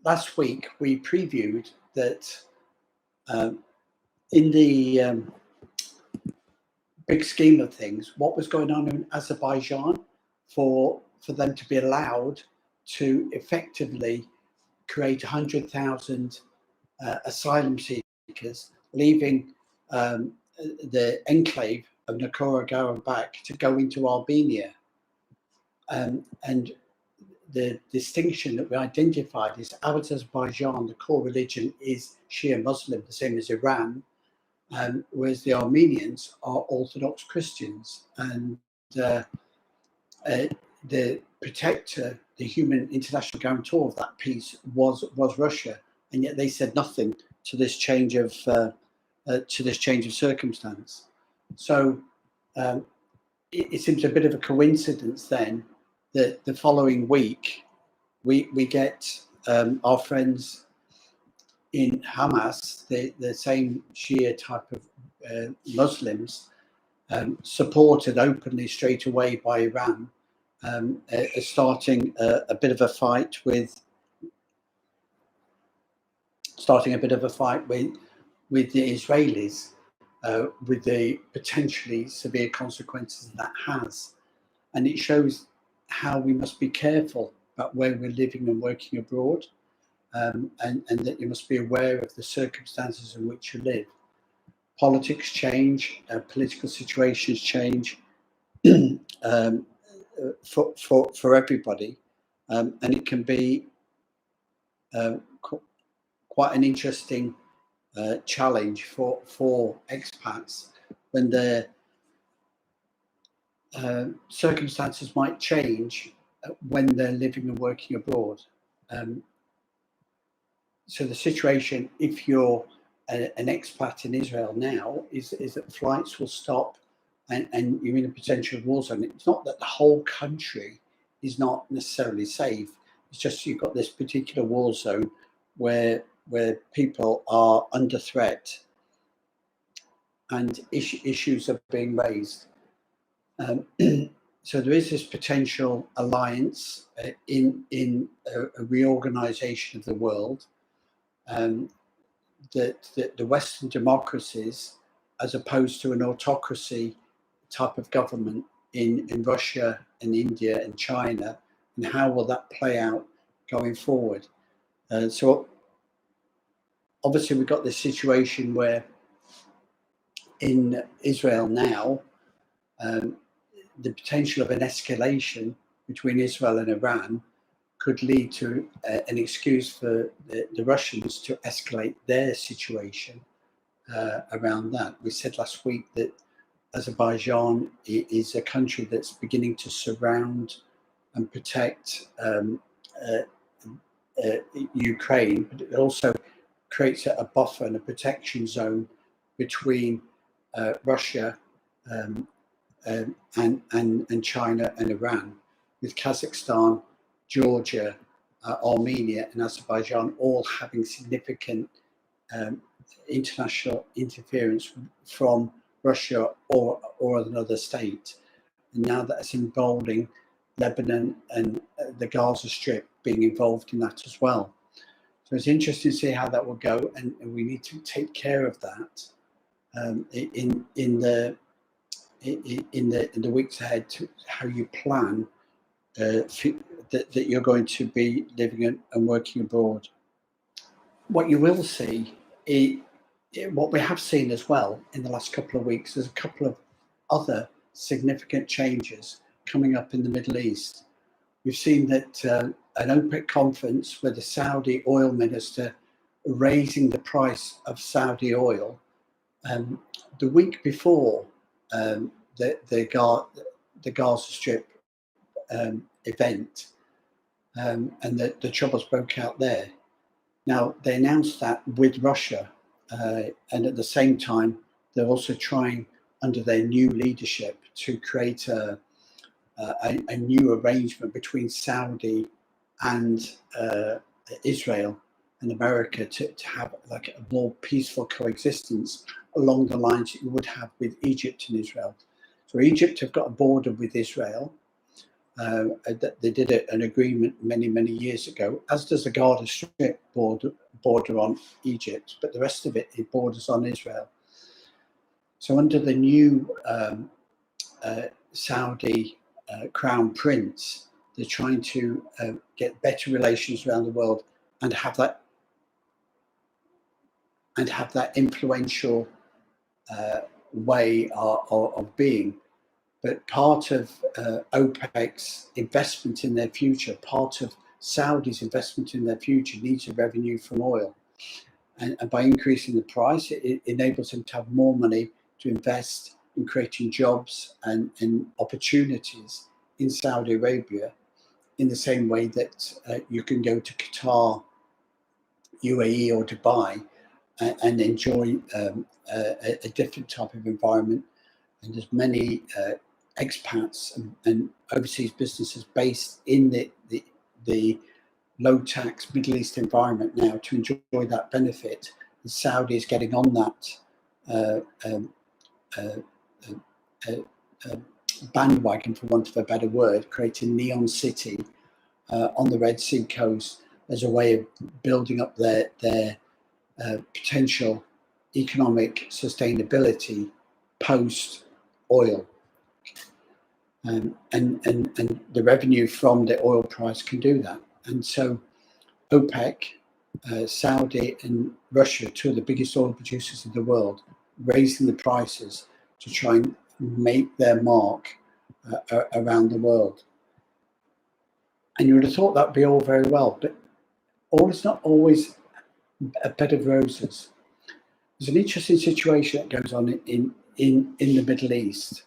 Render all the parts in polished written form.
last week we previewed that in the big scheme of things, what was going on in Azerbaijan for them to be allowed to effectively create 100,000 asylum seekers, leaving the enclave of Nagorno-Karabakh to go into Albania. And the distinction that we identified is Azerbaijan, the core religion is Shia Muslim, the same as Iran, whereas the Armenians are Orthodox Christians. And the protector, the human international guarantor of that peace was Russia, and yet they said nothing to this change of circumstance. So it seems a bit of a coincidence then that the following week we get our friends in Hamas, the same Shia type of Muslims, supported openly straight away by Iran, starting a bit of a fight with the Israelis, with the potentially severe consequences that has. And it shows how we must be careful about where we're living and working abroad, and that you must be aware of the circumstances in which you live. Politics change, political situations change for everybody, and it can be quite an interesting challenge for expats when their circumstances might change when they're living and working abroad. So the situation, if you're an expat in Israel now, is that flights will stop and you're in a potential war zone. It's not that the whole country is not necessarily safe. It's just you've got this particular war zone where people are under threat and issues are being raised. So there is this potential alliance in a reorganization of the world, that the Western democracies, as opposed to an autocracy type of government in Russia and India and China, and how will that play out going forward? So obviously we've got this situation where in Israel now, the potential of an escalation between Israel and Iran could lead to an excuse for the Russians to escalate their situation around that. We said last week that Azerbaijan is a country that's beginning to surround and protect Ukraine, but it also creates a buffer and a protection zone between Russia and China and Iran, with Kazakhstan, Georgia, Armenia and Azerbaijan all having significant international interference from Russia or another state. And now that's involving Lebanon and the Gaza Strip being involved in that as well. So it's interesting to see how that will go, and we need to take care of that in the weeks ahead, to how you plan that you're going to be living and working abroad. What you will see, what we have seen as well in the last couple of weeks, is a couple of other significant changes coming up in the Middle East. We've seen that an OPEC conference with the Saudi oil minister raising the price of Saudi oil the week before the Gaza Strip event, and the troubles broke out there. Now, they announced that with Russia, and at the same time, they're also trying, under their new leadership, to create a new arrangement between Saudi and Israel and America to have like a more peaceful coexistence along the lines that you would have with Egypt and Israel. So Egypt have got a border with Israel, They did an agreement many years ago, as does the Gaza Strip border on Egypt, but the rest of it borders on Israel. So under the new Saudi crown prince, they're trying to get better relations around the world and have that influential way of being. But part of OPEC's investment in their future, part of Saudi's investment in their future, needs a revenue from oil. And by increasing the price, it enables them to have more money to invest in creating jobs and opportunities in Saudi Arabia, in the same way that you can go to Qatar, UAE or Dubai and enjoy a different type of environment. And there's many expats and overseas businesses based in the low tax Middle East environment now to enjoy that benefit. And Saudi is getting on that bandwagon, for want of a better word, creating Neon City on the Red Sea coast as a way of building up their potential economic sustainability post oil. And the revenue from the oil price can do that. And so OPEC, Saudi and Russia, two of the biggest oil producers in the world, raising the prices to try and make their mark around the world. And you would have thought that'd be all very well, but all is not always a bed of roses. There's an interesting situation that goes on in the Middle East.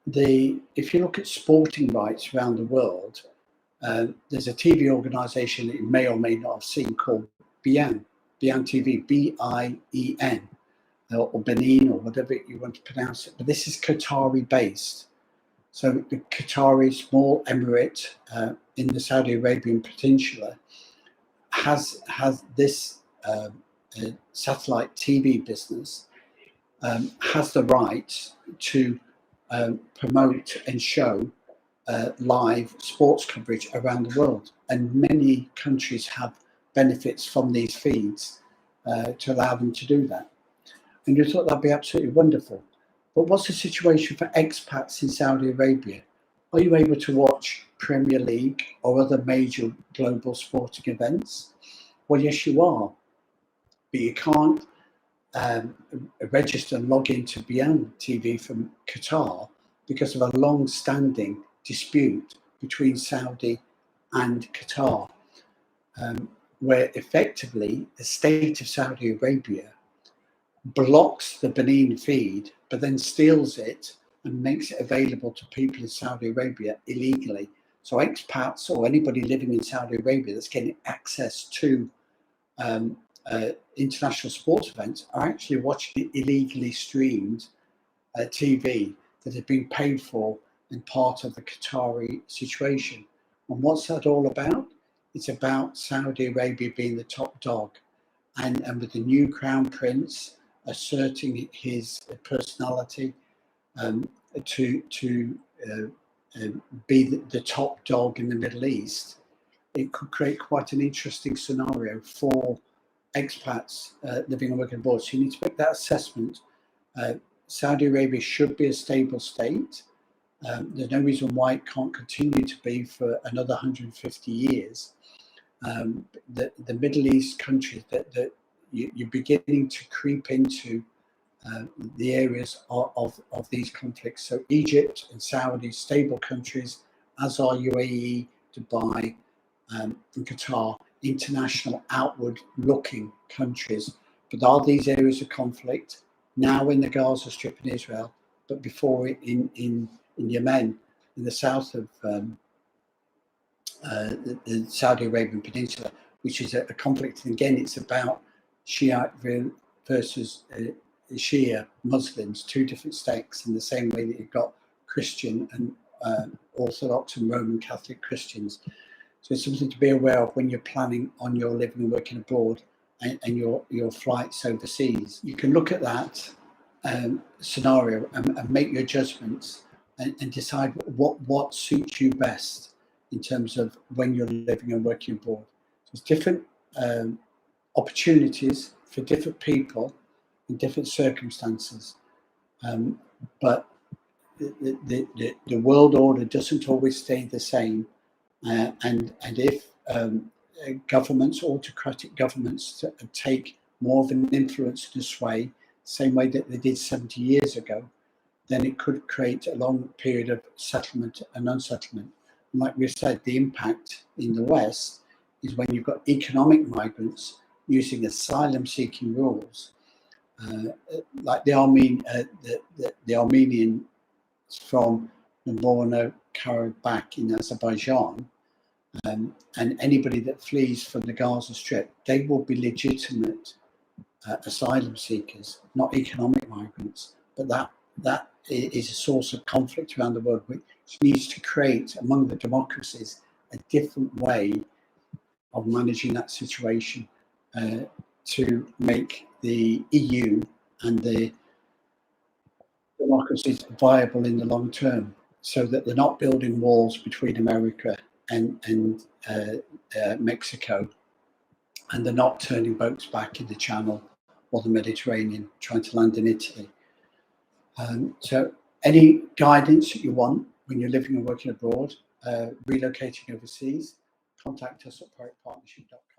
If you look at sporting rights around the world, there's a TV organisation that you may or may not have seen called Bein TV, BIEN, or Benin, or whatever you want to pronounce it. But this is Qatari based. So the Qatari small emirate in the Saudi Arabian Peninsula has this satellite TV business, has the right to promote and show live sports coverage around the world. And many countries have benefits from these feeds to allow them to do that. And you thought that'd be absolutely wonderful. But what's the situation for expats in Saudi Arabia? Are you able to watch Premier League or other major global sporting events? Well, yes, you are. But you can't register and log into Bein TV from Qatar because of a long-standing dispute between Saudi and Qatar, where effectively the state of Saudi Arabia blocks the Benin feed, but then steals it and makes it available to people in Saudi Arabia illegally. So expats or anybody living in Saudi Arabia that's getting access to international sports events are actually watching illegally streamed TV that have been paid for and part of the Qatari situation. And what's that all about? It's about Saudi Arabia being the top dog, and with the new crown prince asserting his personality to be the top dog in the Middle East, it could create quite an interesting scenario for expats living and working abroad. So you need to make that assessment. Saudi Arabia should be a stable state. There's no reason why it can't continue to be for another 150 years. The Middle East countries that you're beginning to creep into the areas of these conflicts. So Egypt and Saudi, stable countries, as are UAE, Dubai, and Qatar, international outward-looking countries. But are these areas of conflict now in the Gaza Strip in Israel, but before in Yemen, in the south of the Saudi Arabian Peninsula, which is a conflict. And again, it's about Shiite versus Shia Muslims, two different sects, in the same way that you've got Christian and Orthodox and Roman Catholic Christians. So it's something to be aware of when you're planning on your living and working abroad and your flights overseas. You can look at that scenario and make your judgments and decide what suits you best in terms of when you're living and working abroad. There's different opportunities for different people in different circumstances, but the world order doesn't always stay the same, and if governments, autocratic governments, take more of an influence to sway, same way that they did 70 years ago, then it could create a long period of settlement and unsettlement. And like we said, the impact in the West is when you've got economic migrants using asylum-seeking rules, like the Armenians from Nagorno-Karabakh in Azerbaijan, and anybody that flees from the Gaza Strip, they will be legitimate asylum seekers, not economic migrants. But that is a source of conflict around the world, which needs to create among the democracies a different way of managing that situation to make the EU and the democracies viable in the long term, so that they're not building walls between America and Mexico, and they're not turning boats back in the Channel or the Mediterranean trying to land in Italy. So any guidance that you want when you're living and working abroad, relocating overseas, contact us at projectpartnership.com.